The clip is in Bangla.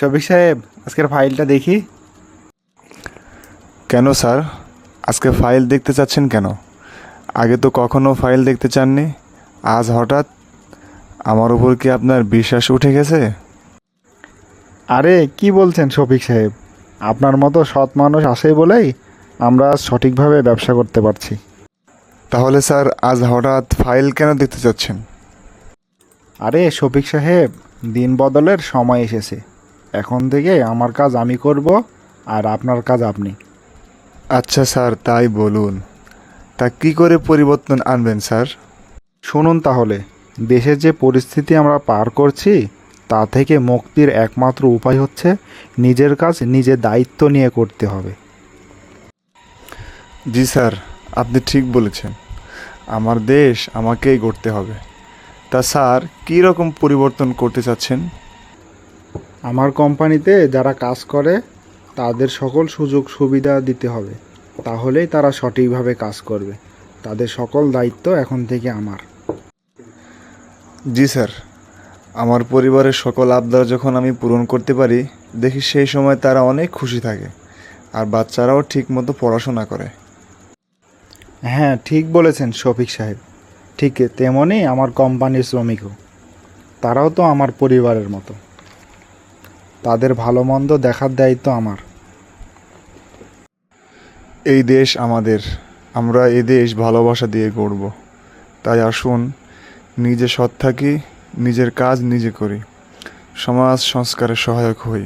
শফিক সাহেব, আজকের ফাইলটা দেখি। কেন স্যার, আজকে ফাইল দেখতে চাচ্ছেন কেন? আগে তো কখনো ফাইল দেখতে চাননি, আজ হঠাৎ? আমার উপর কি আপনার বিশ্বাস উঠে গেছে? আরে কি বলছেন শফিক সাহেব, আপনার মতো সৎ মানুষ আসে বলেই আমরা আজ সঠিকভাবে ব্যবসা করতে পারছি। তাহলে স্যার আজ হঠাৎ ফাইল কেন দেখতে চাচ্ছেন? আরে শফিক সাহেব, দিন বদলের সময় এসেছে। এখন থেকে আমার কাজ আমি করব, আর আপনার কাজ আপনি। আচ্ছা স্যার, তাই বলুন। তা কী করে পরিবর্তন আনবেন স্যার? শুনুন তাহলে, দেশের যে পরিস্থিতি আমরা পার করছি তা থেকে মুক্তির একমাত্র উপায় হচ্ছে নিজের কাজ নিজে দায়িত্ব নিয়ে করতে হবে। জি স্যার, আপনি ঠিক বলেছেন। আমার দেশ আমাকেই গড়তে হবে। তা স্যার, কী রকম পরিবর্তন করতে চাচ্ছেন? আমার কোম্পানিতে যারা কাজ করে তাদের সকল সুযোগ সুবিধা দিতে হবে, তাহলেই তারা সঠিকভাবে কাজ করবে। তাদের সকল দায়িত্ব এখন থেকে আমার। জি স্যার, আমার পরিবারের সকল আবদার যখন আমি পূরণ করতে পারি, দেখি সেই সময় তারা অনেক খুশি থাকে, আর বাচ্চারাও ঠিকমতো পড়াশোনা করে। হ্যাঁ, ঠিক বলেছেন শফিক সাহেব। ঠিক তেমনই আমার কোম্পানির শ্রমিকও, তারাও তো আমার পরিবারের মতো। তাদের ভালো মন্দ দেখার দায়িত্ব আমার। এই দেশ আমাদের, আমরা এই দেশ ভালোবাসা দিয়ে গড়ব। তাই আসুন, নিজে সৎ থাকি, নিজের কাজ নিজে করি, সমাজ সংস্কারে সহায়ক হই।